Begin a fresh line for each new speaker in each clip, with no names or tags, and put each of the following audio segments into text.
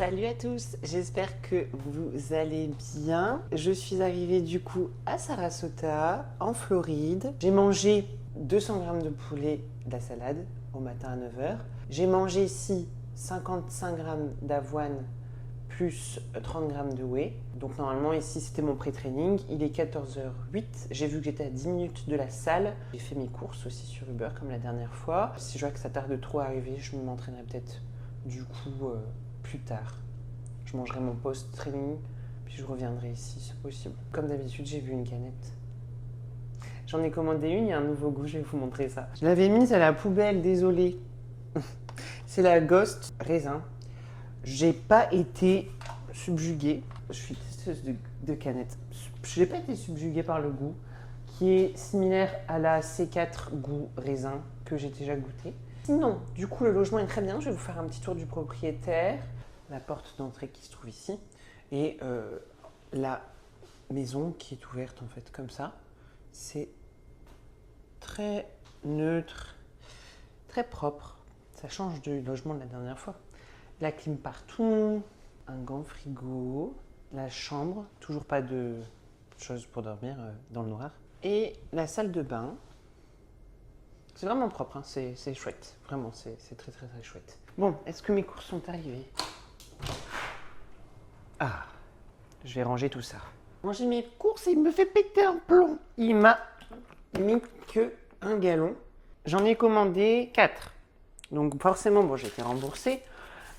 Salut à tous, j'espère que vous allez bien. Je suis arrivée du coup à Sarasota, en Floride. J'ai mangé 200 grammes de poulet, de la salade, au matin à 9h. J'ai mangé ici 55 grammes d'avoine plus 30 grammes de whey. Donc normalement ici c'était mon pré-training. Il est 14h08. J'ai vu que j'étais à 10 minutes de la salle. J'ai fait mes courses aussi sur Uber comme la dernière fois. Si je vois que ça tarde trop à arriver, je m'entraînerai peut-être du coup plus tard. Je mangerai mon post-training, puis je reviendrai ici, c'est possible. Comme d'habitude, j'ai vu une canette. J'en ai commandé une, il y a un nouveau goût, je vais vous montrer ça. Je l'avais mise à la poubelle, désolé. C'est la Ghost raisin. J'ai pas été subjuguée. Je suis testeuse de canettes. Je n'ai pas été subjuguée par le goût, qui est similaire à la C4 goût raisin que j'ai déjà goûté. Sinon, du coup, le logement est très bien. Je vais vous faire un petit tour du propriétaire. La porte d'entrée qui se trouve ici. Et la maison qui est ouverte en fait comme ça. C'est très neutre, très propre. Ça change du logement de la dernière fois. La clim partout, un grand frigo, la chambre, toujours pas de choses pour dormir dans le noir. Et la salle de bain. C'est vraiment propre, hein. C'est chouette. Vraiment, c'est très très très chouette. Bon, est-ce que mes courses sont arrivées? Ah, je vais ranger tout ça. Ranger mes courses et il me fait péter un plomb. Il m'a mis que un gallon. J'en ai commandé 4. Donc forcément, bon, j'ai été remboursée.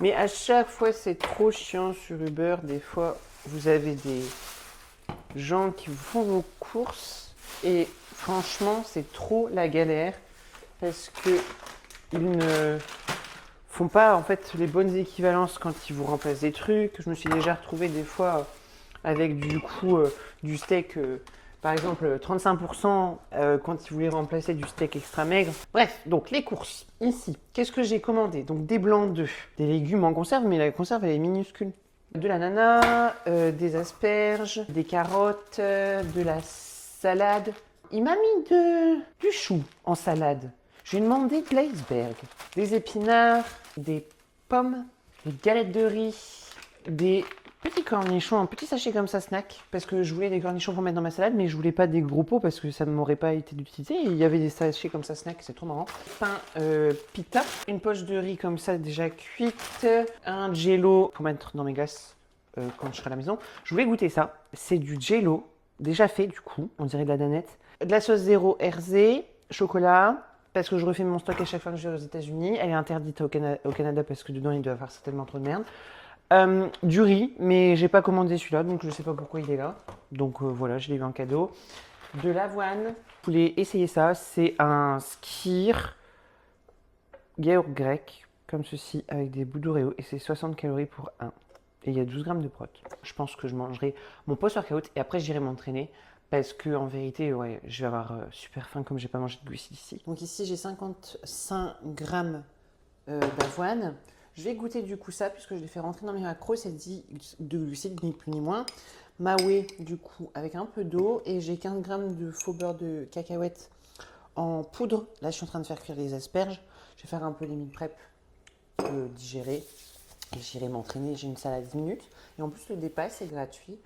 Mais à chaque fois, c'est trop chiant sur Uber. Des fois, vous avez des gens qui vous font vos courses. Et franchement, c'est trop la galère. Parce que ils ne font pas en fait les bonnes équivalences quand ils vous remplacent des trucs. Je me suis déjà retrouvée des fois avec du coup du steak, par exemple 35% quand ils voulaient remplacer du steak extra maigre. Bref, donc les courses, ici, qu'est-ce que j'ai commandé? Donc des blancs d'œufs, des légumes en conserve, mais la conserve elle est minuscule. De l'ananas, des asperges, des carottes, de la salade. Il m'a mis du chou en salade. J'ai demandé de l'iceberg, des épinards, des pommes, des galettes de riz, des petits cornichons, un petit sachet comme ça snack, parce que je voulais des cornichons pour mettre dans ma salade, mais je voulais pas des gros pots parce que ça ne m'aurait pas été d'utilité. Et il y avait des sachets comme ça snack, c'est trop marrant. Pain pita, une poche de riz comme ça déjà cuite, un jello pour mettre dans mes glaces quand je serai à la maison. Je voulais goûter ça. C'est du jello déjà fait du coup, on dirait de la danette. De la sauce zéro RZ, chocolat. Parce que je refais mon stock à chaque fois que je vais aux États-Unis. Elle est interdite au Canada parce que dedans il doit y avoir certainement trop de merde. Du riz, mais j'ai pas commandé celui-là, donc je sais pas pourquoi il est là. Donc voilà, je l'ai eu en cadeau. De l'avoine. Vous voulez essayer ça? C'est un skyr yaourt grec, comme ceci, avec des bouts d'Oreo. Et c'est 60 calories pour 1. Et il y a 12 grammes de prot. Je pense que je mangerai mon post-workout et après j'irai m'entraîner. Parce que en vérité, ouais, je vais avoir super faim comme j'ai pas mangé de glucides ici. Donc ici, j'ai 55 grammes d'avoine. Je vais goûter du coup ça puisque je l'ai fait rentrer dans mes macros. C'est dit de glucides, ni plus ni moins. Ma whey du coup avec un peu d'eau et j'ai 15 grammes de faux beurre de cacahuète en poudre. Là, je suis en train de faire cuire les asperges. Je vais faire un peu les meal prep digérer. Et j'irai m'entraîner. J'ai une salle à 10 minutes. Et en plus, le départ, c'est gratuit.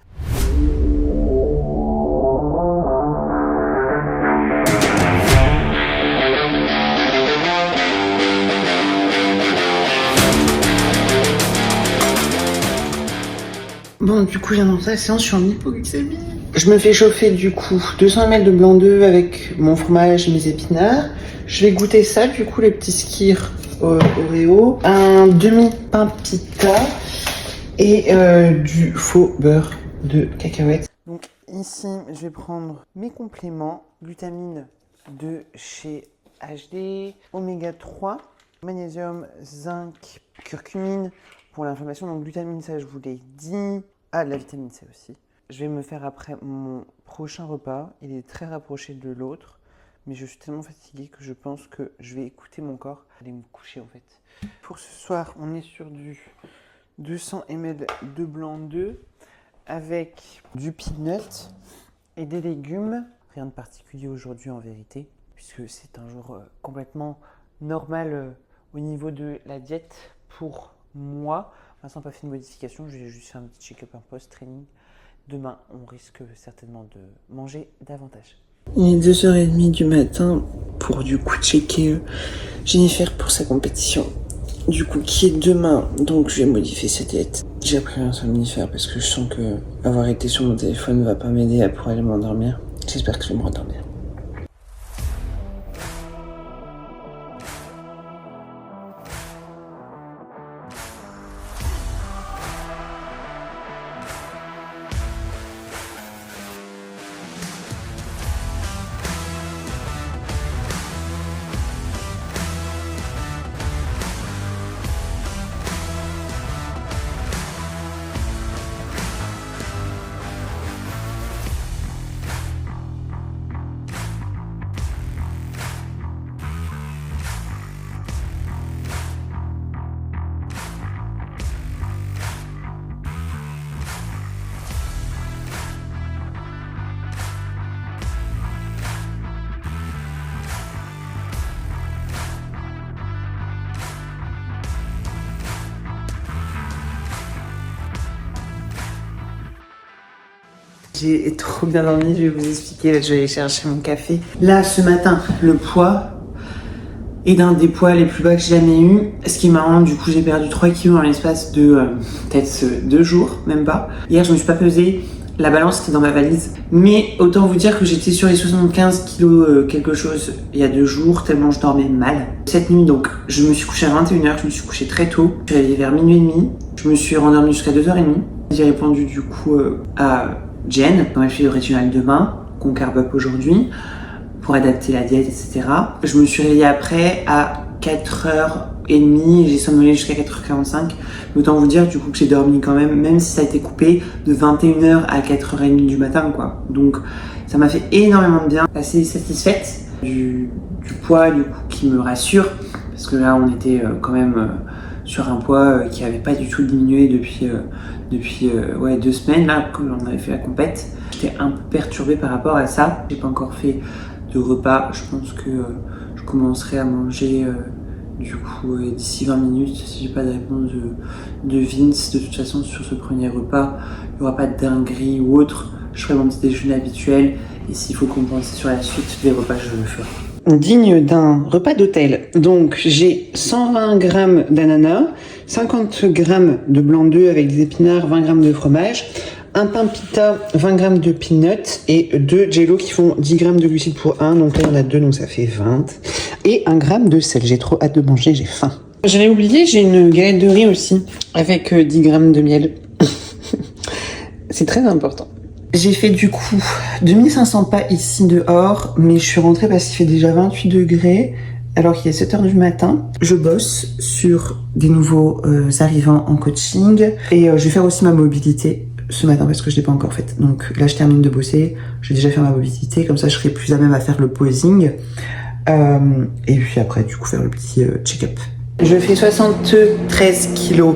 Bon, du coup, j'ai lancé la séance, je suis en hypoglycémie. Je me fais chauffer du coup 200 ml de blanc d'œuf avec mon fromage et mes épinards. Je vais goûter ça, du coup, les petits skyrs Oreo. Un demi-pain pita et du faux beurre de cacahuète. Donc ici, je vais prendre mes compléments. Glutamine de chez HD, oméga 3, magnésium, zinc, curcumine pour l'inflammation. Donc glutamine, ça je vous l'ai dit. Ah, de la vitamine C aussi. Je vais me faire après mon prochain repas. Il est très rapproché de l'autre. Mais je suis tellement fatiguée que je pense que je vais écouter mon corps. Aller me coucher en fait. Pour ce soir, on est sur du 200 ml de blanc d'œuf avec du peanut et des légumes. Rien de particulier aujourd'hui en vérité, puisque c'est un jour complètement normal au niveau de la diète pour moi. Vincent n'a pas fait de modification, je vais juste faire un petit check-up en post-training. Demain, on risque certainement de manger davantage.
Il est 2h30 du matin pour du coup checker Jennifer pour sa compétition. Du coup, qui est demain, donc je vais modifier sa diète. J'ai pris un somnifère parce que je sens que avoir été sur mon téléphone va pas m'aider pour aller m'endormir. J'espère que je vais me rendormir. J'ai trop bien dormi, je vais vous expliquer. Là, je vais aller chercher mon café. Là, ce matin, le poids est d'un des poids les plus bas que j'ai jamais eu. Ce qui est marrant, du coup, j'ai perdu 3 kilos en l'espace de peut-être 2 jours, même pas. Hier, je me suis pas pesée. La balance était dans ma valise. Mais autant vous dire que j'étais sur les 75 kilos quelque chose il y a 2 jours, tellement je dormais mal. Cette nuit, donc, je me suis couchée à 21h, je me suis couchée très tôt. Je suis réveillée vers minuit et demi. Je me suis rendormie jusqu'à 2h30. J'ai répondu du coup à Jen, dans ma fille de rétinal demain, qu'on carb up aujourd'hui, pour adapter la diète, etc. Je me suis réveillée après à 4h30 et j'ai somnolé jusqu'à 4h45. Autant vous dire du coup que j'ai dormi quand même si ça a été coupé, de 21h à 4h30 du matin, quoi. Donc ça m'a fait énormément de bien. Assez satisfaite du poids du coup qui me rassure, parce que là on était quand même sur un poids qui n'avait pas du tout diminué depuis 2 semaines là que l'on avait fait la compète. J'étais un peu perturbée par rapport à ça. J'ai pas encore fait de repas. Je pense que je commencerai à manger du coup d'ici 20 minutes si j'ai pas de réponse de Vince. De toute façon sur ce premier repas il n'y aura pas de dinguerie ou autre. Je ferai mon petit déjeuner habituel et s'il faut compenser sur la suite des repas je le ferai. Digne d'un repas d'hôtel. Donc j'ai 120 g d'ananas, 50 g de blanc d'œuf avec des épinards, 20 g de fromage, un pain pita, 20 g de peanuts et 2 jello qui font 10 g de glucides pour 1. Donc là il y en a 2 donc ça fait 20. Et 1 g de sel. J'ai trop hâte de manger, j'ai faim. J'allais oublier, j'ai une galette de riz aussi avec 10 g de miel. C'est très important. J'ai fait du coup 2500 pas ici dehors, mais je suis rentrée parce qu'il fait déjà 28 degrés, alors qu'il est 7h du matin. Je bosse sur des nouveaux arrivants en coaching, et je vais faire aussi ma mobilité ce matin parce que je l'ai pas encore faite. Donc là je termine de bosser, j'ai déjà fait ma mobilité, comme ça je serai plus à même à faire le posing, et puis après du coup faire le petit check-up. Je fais 73 kg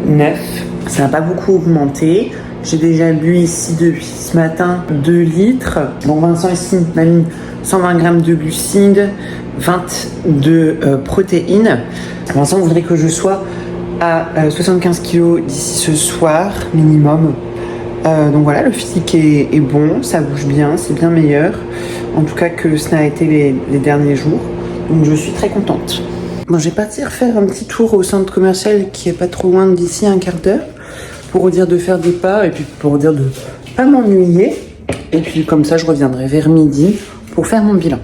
9, ça n'a pas beaucoup augmenté. J'ai déjà bu ici depuis ce matin 2 litres. Donc Vincent ici m'a mis 120 g de glucides, 20 de protéines. Vincent voudrait que je sois à 75 kg d'ici ce soir, minimum. Donc voilà, le physique est bon, ça bouge bien, c'est bien meilleur. En tout cas que ce n'a été les derniers jours. Donc je suis très contente. Bon, je vais partir faire un petit tour au centre commercial qui est pas trop loin d'ici, un quart d'heure. Pour dire de faire des pas et puis pour dire de pas m'ennuyer. Et puis comme ça, je reviendrai vers midi pour faire mon bilan.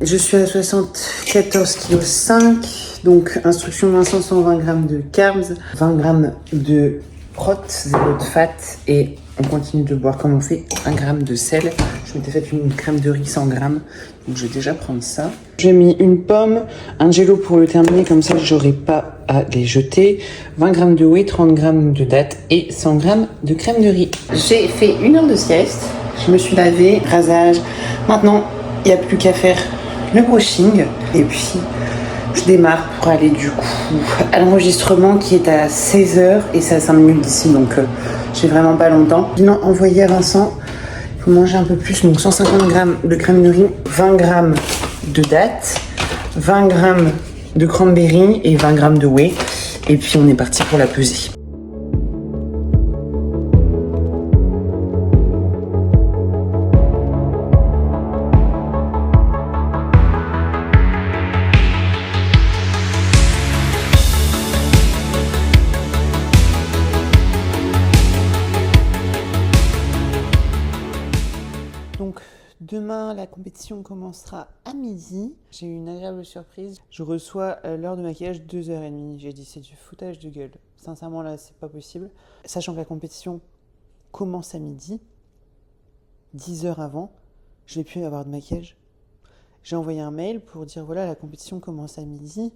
Je suis à 74,5 kg. Donc instruction Vincent, 120 g de carbs, 20 g de prot, 0 de fat et on continue de boire comme on fait 1 g de sel. Je m'étais fait une crème de riz 100 g, donc je vais déjà prendre ça. J'ai mis une pomme, un jello pour le terminer, comme ça j'aurai pas à les jeter. 20 g de whey, 30 g de dattes et 100 g de crème de riz. J'ai fait 1 heure de sieste, je me suis lavée, rasage. Maintenant, il n'y a plus qu'à faire le brushing. Et puis, je démarre pour aller du coup à l'enregistrement qui est à 16h et c'est à 5 minutes d'ici, donc j'ai vraiment pas longtemps. Bilan envoyé à Vincent. faut manger un peu plus, donc 150 g de crème de riz, 20 g de dattes, 20 g de cranberry et 20 g de whey. Et puis on est parti pour la pesée. Donc demain, la compétition commencera à midi. J'ai eu une agréable surprise. Je reçois l'heure de maquillage 2h30. J'ai dit c'est du foutage de gueule. Sincèrement là, c'est pas possible. Sachant que la compétition commence à midi, 10 heures avant, je n'ai pu avoir de maquillage. J'ai envoyé un mail pour dire voilà, la compétition commence à midi.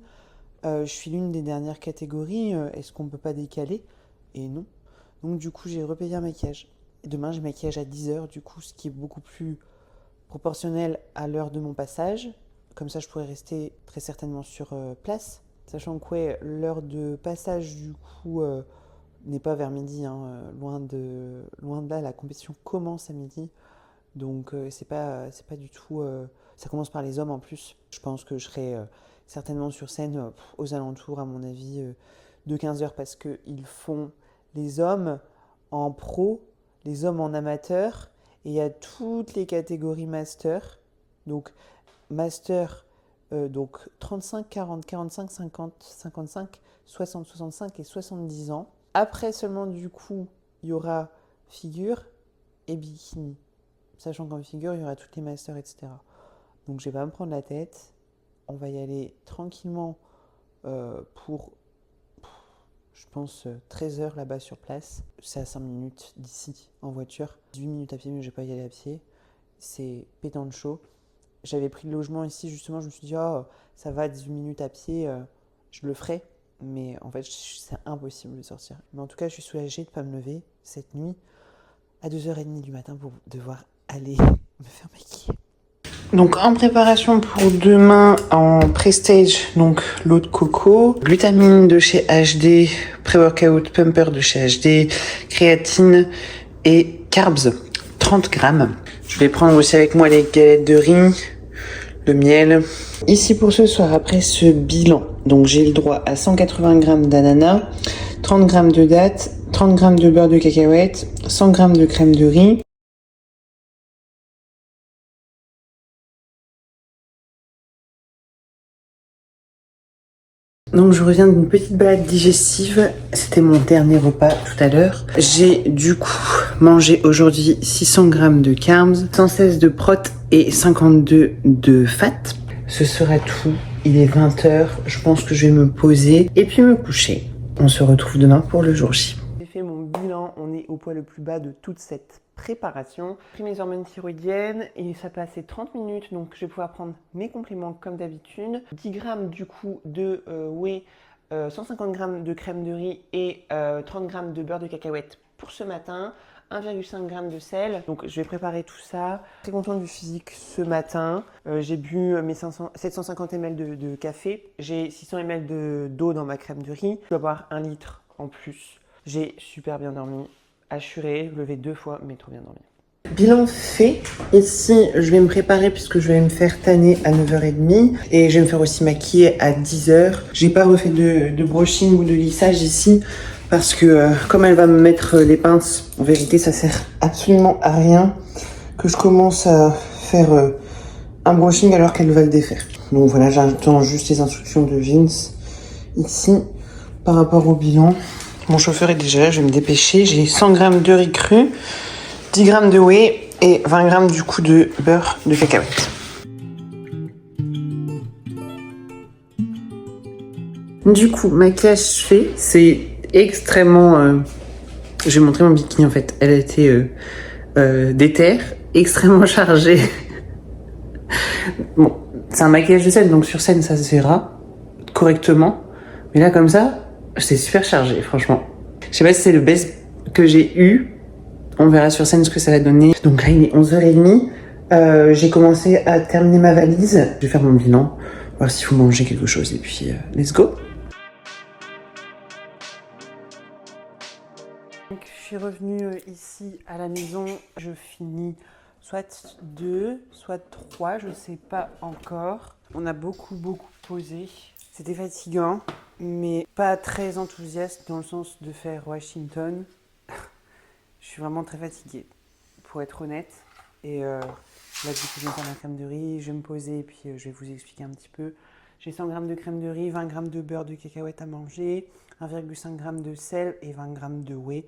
Je suis l'une des dernières catégories. Est-ce qu'on peut pas décaler? Et non. Donc du coup, j'ai repayé un maquillage. Demain, j'ai maquillage à 10h, du coup, ce qui est beaucoup plus proportionnel à l'heure de mon passage. Comme ça, je pourrais rester très certainement sur place. Sachant que ouais, l'heure de passage, du coup, n'est pas vers midi. Hein, loin de là, la compétition commence à midi. Donc, c'est pas du tout... ça commence par les hommes en plus. Je pense que je serai certainement sur scène aux alentours, à mon avis, de 15h parce qu'ils font les hommes en pro, les hommes en amateur, et il y a toutes les catégories master. Donc master, donc 35, 40, 45, 50, 55, 60, 65 et 70 ans. Après seulement du coup, il y aura figure et bikini. Sachant qu'en figure, il y aura toutes les masters, etc. Donc je vais pas me prendre la tête. On va y aller tranquillement pour... je pense 13 heures là-bas sur place. C'est à 5 minutes d'ici en voiture. 18 minutes à pied, mais je vais pas y aller à pied. C'est pétant de chaud. J'avais pris le logement ici, justement, je me suis dit, oh, ça va, 18 minutes à pied, je le ferai. Mais en fait, c'est impossible de sortir. Mais en tout cas, je suis soulagée de ne pas me lever cette nuit à 2h30 du matin pour devoir aller me faire maquiller. Donc en préparation pour demain en prestage, donc l'eau de coco, glutamine de chez HD, pré-workout pumper de chez HD, créatine et carbs, 30 grammes. Je vais prendre aussi avec moi les galettes de riz, le miel. Ici pour ce soir, après ce bilan, donc j'ai le droit à 180 grammes d'ananas, 30 grammes de dattes, 30 grammes de beurre de cacahuète, 100 grammes de crème de riz. Donc je reviens d'une petite balade digestive, c'était mon dernier repas tout à l'heure. J'ai du coup mangé aujourd'hui 600 grammes de carbs, 116 de prot et 52 de fat. Ce sera tout, il est 20h, je pense que je vais me poser et puis me coucher. On se retrouve demain pour le jour J. J'ai fait mon bilan, on est au poids le plus bas de toute cette préparation. J'ai pris mes hormones thyroïdiennes et ça passait 30 minutes, donc je vais pouvoir prendre mes compléments comme d'habitude. 10 grammes du coup de whey, 150 grammes de crème de riz et 30 grammes de beurre de cacahuète pour ce matin. 1,5 g de sel. Donc je vais préparer tout ça. Très contente du physique ce matin. J'ai bu mes 750 ml de café. J'ai 600 ml d'eau dans ma crème de riz. Je dois boire 1 litre en plus. J'ai super bien dormi. Assuré, levé 2 fois, mais trop bien dormi. Bilan fait. Ici, je vais me préparer puisque je vais me faire tanner à 9h30 et je vais me faire aussi maquiller à 10h. J'ai pas refait de brushing ou de lissage ici parce que comme elle va me mettre les pinces, en vérité, ça sert absolument à rien que je commence à faire un brushing alors qu'elle va le défaire. Donc voilà, j'attends juste les instructions de Vince ici par rapport au bilan. Mon chauffeur est déjà là, je vais me dépêcher. J'ai 100 grammes de riz cru, 10 grammes de whey et 20 grammes du coup de beurre de cacahuète. Du coup, maquillage fait, c'est extrêmement... Je vais montrer mon bikini en fait. Elle a été déter, extrêmement chargée. Bon, c'est un maquillage de scène, donc sur scène ça se verra correctement. Mais là comme ça, c'est super chargé franchement. Je sais pas si c'est le best que j'ai eu. On verra sur scène ce que ça va donner. Donc là il est 11h30. J'ai commencé à terminer ma valise. Je vais faire mon bilan, voir s'il faut manger quelque chose et puis let's go. Donc, je suis revenue ici à la maison. Je finis soit 2, soit 3, je sais pas encore. On a beaucoup posé. C'était fatigant, mais pas très enthousiaste dans le sens de faire Washington. Je suis vraiment très fatiguée, pour être honnête. Et là, du coup, je vais faire ma crème de riz, je vais me poser et puis je vais vous expliquer un petit peu. J'ai 100 g de crème de riz, 20 g de beurre de cacahuète à manger, 1,5 g de sel et 20 g de whey.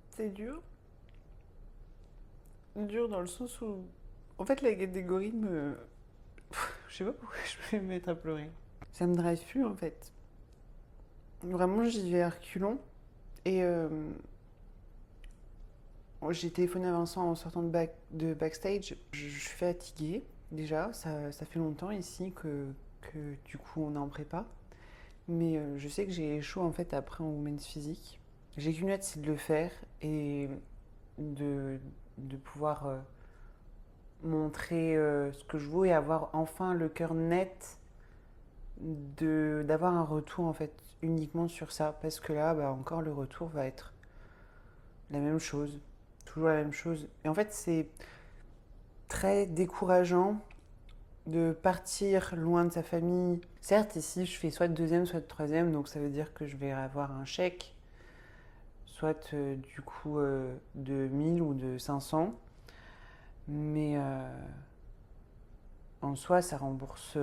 C'est dur. Dur dans le sens où... En fait, la catégorie me... Je sais pas pourquoi je vais me mettre à pleurer. Ça me drive plus, en fait. Vraiment, j'y vais à reculons. Et j'ai téléphoné à Vincent en sortant de backstage. Je suis fatiguée, déjà. Ça fait longtemps ici que du coup, on est en prépa. Mais je sais que j'ai chaud, en fait, après en women's physique. J'ai qu'une hâte, c'est de le faire et de pouvoir montrer ce que je vaux et avoir enfin le cœur net d'avoir un retour en fait uniquement sur ça, parce que là encore le retour va être la même chose, toujours la même chose, et en fait c'est très décourageant de partir loin de sa famille. Certes ici je fais soit de deuxième soit de troisième, donc ça veut dire que je vais avoir un chèque soit du coup de 1000 ou de 500, mais en soi ça rembourse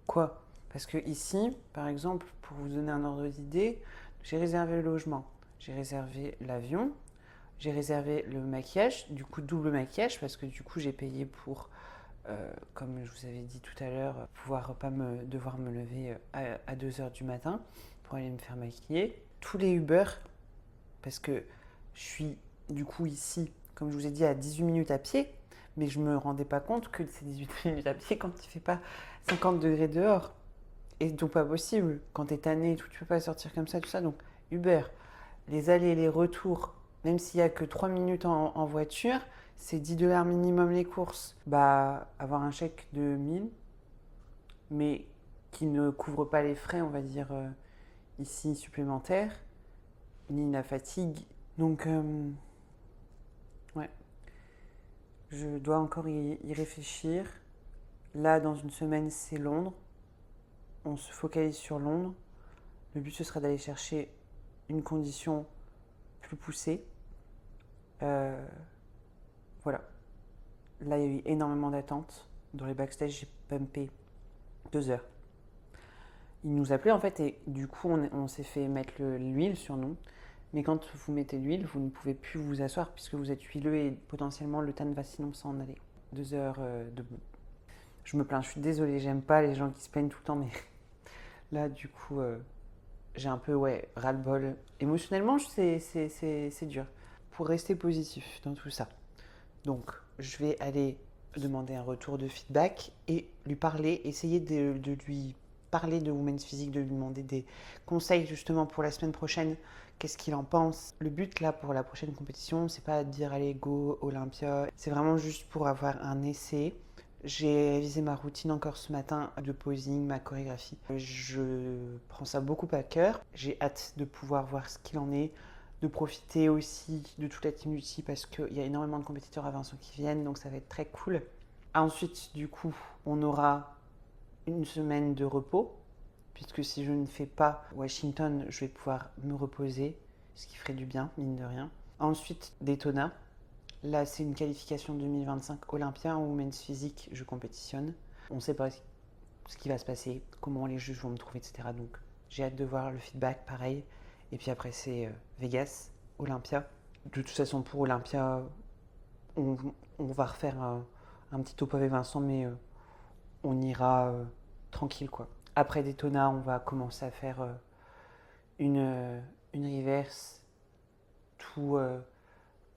quoi? Parce que ici, par exemple, pour vous donner un ordre d'idée, j'ai réservé le logement, j'ai réservé l'avion, j'ai réservé le maquillage, du coup double maquillage, parce que du coup j'ai payé pour, comme je vous avais dit tout à l'heure, pouvoir pas devoir me lever à 2h du matin pour aller me faire maquiller. Tous les Uber, parce que je suis du coup ici, comme je vous ai dit, à 18 minutes à pied, mais je me rendais pas compte que c'est 18 minutes à pied quand il fait pas 50 degrés dehors. Et donc pas possible, quand t'es tanné et tout, tu peux pas sortir comme ça, tout ça. Donc Uber, les allers et les retours, même s'il y a que 3 minutes en voiture, c'est 10 $ minimum les courses. Bah, avoir un chèque de 1000, mais qui ne couvre pas les frais, on va dire, ici supplémentaires, ni la fatigue. Donc, ouais, je dois encore y réfléchir. Là, dans une semaine, c'est Londres. On se focalise sur Londres. Le but, ce serait d'aller chercher une condition plus poussée. Voilà. Là, il y a eu énormément d'attentes. Dans les backstage, j'ai pumpé 2 heures. Il nous appelait en fait et du coup, on s'est fait mettre l'huile sur nous. Mais quand vous mettez l'huile, vous ne pouvez plus vous asseoir puisque vous êtes huileux et potentiellement le tan va sinon s'en aller. 2 heures debout. Je me plains, je suis désolée, j'aime pas les gens qui se plaignent tout le temps, mais là, du coup, j'ai un peu, ras-le-bol. Émotionnellement, c'est dur. Pour rester positif dans tout ça. Donc, je vais aller demander un retour de feedback et lui parler, essayer de lui parler de Women's Physique, de lui demander des conseils justement pour la semaine prochaine, qu'est-ce qu'il en pense. Le but là pour la prochaine compétition, c'est pas de dire allez go Olympia, c'est vraiment juste pour avoir un essai. J'ai révisé ma routine encore ce matin de posing, ma chorégraphie. Je prends ça beaucoup à cœur. J'ai hâte de pouvoir voir ce qu'il en est, de profiter aussi de toute la team Lucie parce qu'il y a énormément de compétiteurs à Vincent qui viennent, donc ça va être très cool. Ensuite, du coup, on aura une semaine de repos, puisque si je ne fais pas Washington, je vais pouvoir me reposer, ce qui ferait du bien, mine de rien. Ensuite, Daytona. Là, c'est une qualification 2025 Olympia en Women's Physique, je compétitionne. On ne sait pas ce qui va se passer, comment les juges vont me trouver, etc. Donc, j'ai hâte de voir le feedback, pareil. Et puis après, c'est Vegas, Olympia. De toute façon, pour Olympia, on va refaire un petit topo avec Vincent, mais on ira tranquille, quoi. Après Daytona, on va commencer à faire une reverse, tout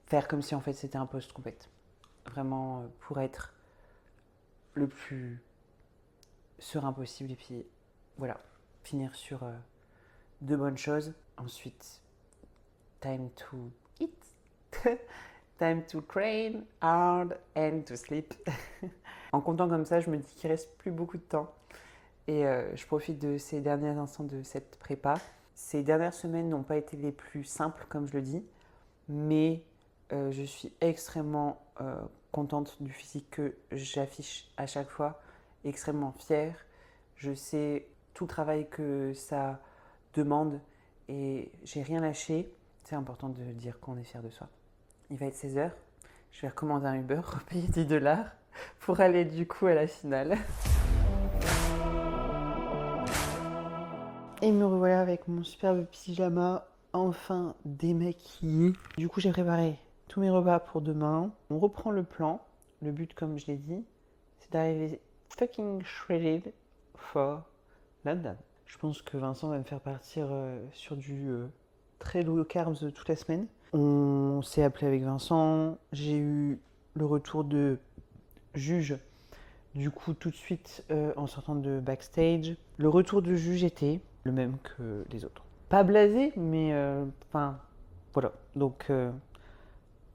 faire comme si en fait c'était un post-compète. Vraiment pour être le plus serein possible et puis voilà, finir sur de bonnes choses. Ensuite, time to eat, time to train hard and to sleep. En comptant comme ça, je me dis qu'il reste plus beaucoup de temps et je profite de ces derniers instants de cette prépa. Ces dernières semaines n'ont pas été les plus simples, comme je le dis. mais je suis extrêmement contente du physique que j'affiche à chaque fois, extrêmement fière. Je sais tout le travail que ça demande et j'ai rien lâché. C'est important de dire qu'on est fier de soi. Il va être 16h, je vais recommander un Uber, repayer 10$ pour aller du coup à la finale. Et me revoilà avec mon superbe pyjama, enfin démaquillée. Du coup, j'ai préparé tous mes repas pour demain. On reprend le plan. Le but, comme je l'ai dit, c'est d'arriver fucking shredded for London. Je pense que Vincent va me faire partir sur du très low carbs toute la semaine. On s'est appelé avec Vincent. J'ai eu le retour de Juge. Du coup, tout de suite, en sortant de backstage, le retour de Juge était le même que les autres. Pas blasé, mais enfin, voilà. Donc,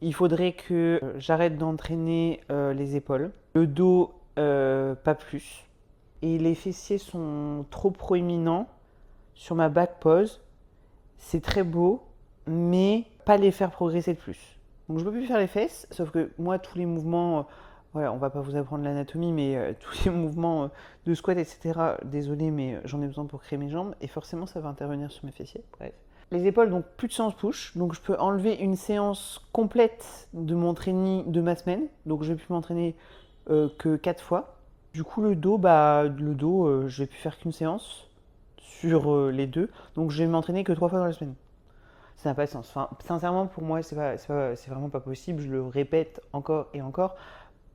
il faudrait que j'arrête d'entraîner les épaules. Le dos, pas plus. Et les fessiers sont trop proéminents sur ma back pose. C'est très beau, mais pas les faire progresser de plus. Donc, je peux plus faire les fesses, sauf que moi, tous les mouvements... voilà, on va pas vous apprendre l'anatomie, mais tous les mouvements de squat, etc. Désolé, mais j'en ai besoin pour créer mes jambes. Et forcément, ça va intervenir sur mes fessiers. Bref. Les épaules, donc plus de séance push. Donc je peux enlever une séance complète de mon training de ma semaine. Donc je vais plus m'entraîner que 4 fois. Du coup, le dos, je vais plus faire qu'une séance sur les deux. Donc je vais m'entraîner que 3 fois dans la semaine. Ça n'a pas de sens. Enfin, sincèrement, pour moi, c'est vraiment pas possible. Je le répète encore et encore.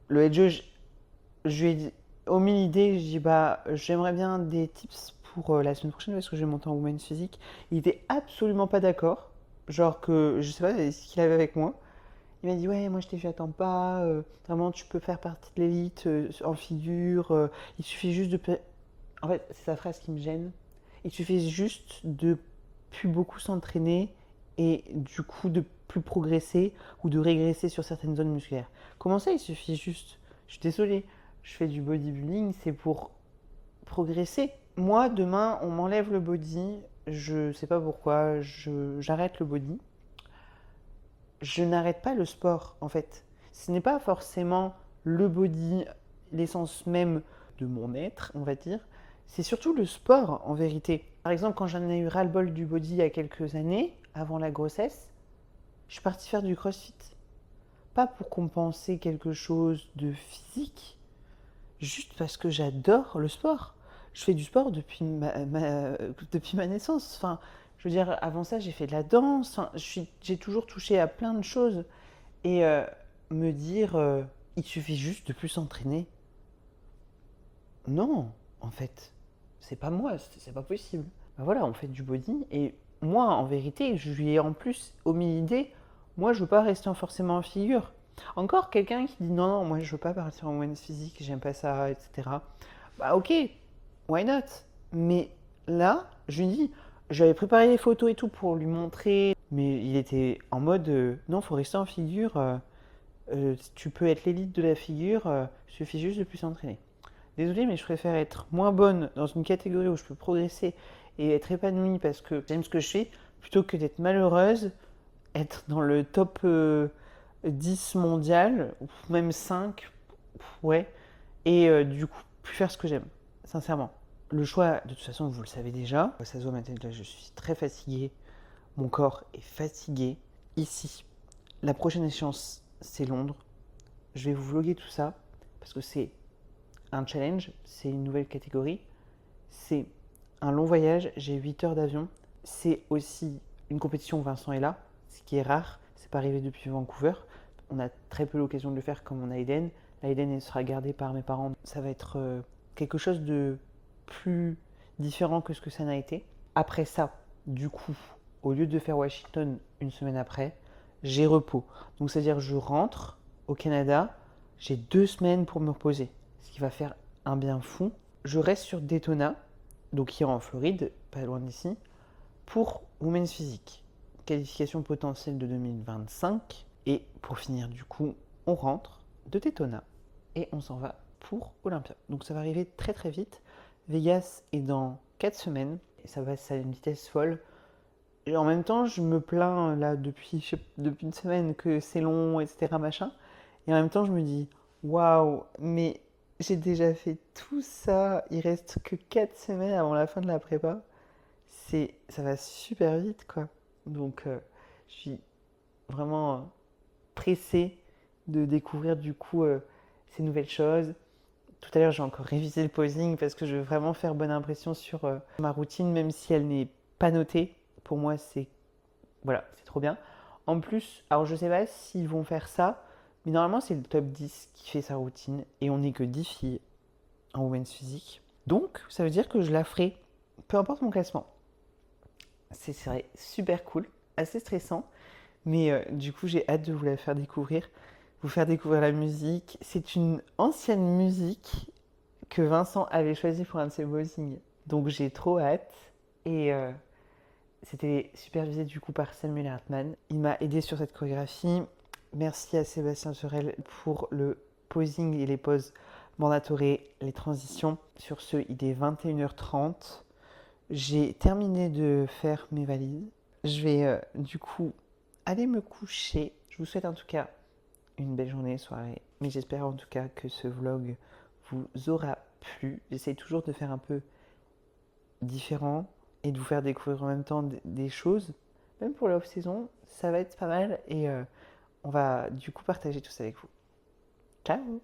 Le head judge, je lui ai dit, au milieu l'idée, je dis j'aimerais bien des tips pour la semaine prochaine parce que je vais monter en women's physique. Il était absolument pas d'accord. Genre que je sais pas ce qu'il avait avec moi. Il m'a dit ouais, moi je t'ai vu à Tampa, vraiment tu peux faire partie de l'élite en figure, il suffit juste de... En fait, c'est sa phrase qui me gêne. Il suffit juste de plus beaucoup s'entraîner et du coup de plus progresser ou de régresser sur certaines zones musculaires. Comment ça, il suffit juste? Je suis désolée, je fais du bodybuilding, c'est pour progresser. Moi, demain, on m'enlève le body, je sais pas pourquoi, j'arrête le body. Je n'arrête pas le sport, en fait. Ce n'est pas forcément le body, l'essence même de mon être, on va dire. C'est surtout le sport, en vérité. Par exemple, quand j'en ai eu ras-le-bol du body il y a quelques années, avant la grossesse, je suis partie faire du crossfit. Pas pour compenser quelque chose de physique, juste parce que j'adore le sport. Je fais du sport depuis ma naissance. Enfin, je veux dire, avant ça, j'ai fait de la danse. Enfin, j'ai toujours touché à plein de choses. Et me dire, il suffit juste de plus s'entraîner. Non, en fait, c'est pas moi, c'est pas possible. Voilà, on fait du body. Et moi, en vérité, je lui ai en plus omis l'idée, moi, je veux pas rester forcément en figure. Encore quelqu'un qui dit non, non, moi, je veux pas partir en women's physique, j'aime pas ça, etc. Bah, ok, why not? Mais là, je lui dis, j'avais préparé les photos et tout pour lui montrer, mais il était en mode non, faut rester en figure, tu peux être l'élite de la figure, il suffit juste de plus s'entraîner. Désolée, mais je préfère être moins bonne dans une catégorie où je peux progresser et être épanouie parce que j'aime ce que je fais, plutôt que d'être malheureuse, être dans le top 10 mondial, ou même 5, ouais, et du coup, plus faire ce que j'aime, sincèrement. Le choix, de toute façon, vous le savez déjà. Ça se voit ma tête, là, je suis très fatiguée. Mon corps est fatigué. Ici, la prochaine échéance, c'est Londres. Je vais vous vlogger tout ça parce que c'est un challenge, c'est une nouvelle catégorie. C'est un long voyage, j'ai 8 heures d'avion. C'est aussi une compétition où Vincent est là, ce qui est rare. C'est pas arrivé depuis Vancouver. On a très peu l'occasion de le faire comme on a Eden. La Eden, elle sera gardée par mes parents. Ça va être quelque chose de plus différent que ce que ça n'a été. Après ça, du coup, au lieu de faire Washington une semaine après, j'ai repos. Donc c'est-à-dire je rentre au Canada, j'ai 2 semaines pour me reposer, ce qui va faire un bien fou. Je reste sur Daytona, donc qui est en Floride, pas loin d'ici, pour Women's Physique. Qualification potentielle de 2025. Et pour finir, du coup, on rentre de Daytona et on s'en va pour Olympia. Donc ça va arriver très très vite. Vegas est dans 4 semaines et ça va à une vitesse folle. Et en même temps, je me plains là depuis une semaine que c'est long, etc. machin. Et en même temps, je me dis, waouh, mais j'ai déjà fait tout ça. Il reste que 4 semaines avant la fin de la prépa. Ça va super vite, quoi. Donc, je suis vraiment pressée de découvrir du coup ces nouvelles choses. Tout à l'heure, j'ai encore révisé le posing parce que je veux vraiment faire bonne impression sur ma routine, même si elle n'est pas notée. Pour moi, c'est voilà, c'est trop bien. En plus, alors je sais pas s'ils vont faire ça, mais normalement, c'est le top 10 qui fait sa routine et on n'est que 10 filles en Women's Physique. Donc, ça veut dire que je la ferai, peu importe mon classement. C'est serait super cool, assez stressant, mais du coup, j'ai hâte de vous la faire découvrir, vous faire découvrir la musique. C'est une ancienne musique que Vincent avait choisie pour un de ses posings. Donc, j'ai trop hâte. Et c'était supervisé du coup par Samuel Hartmann. Il m'a aidé sur cette chorégraphie. Merci à Sébastien Sorel pour le posing et les poses mandatorées, les transitions. Sur ce, il est 21h30. J'ai terminé de faire mes valises. Je vais du coup aller me coucher. Je vous souhaite en tout cas une belle journée, soirée. Mais j'espère en tout cas que ce vlog vous aura plu. J'essaie toujours de faire un peu différent et de vous faire découvrir en même temps des choses. Même pour la off-saison, ça va être pas mal et on va du coup partager tout ça avec vous. Ciao!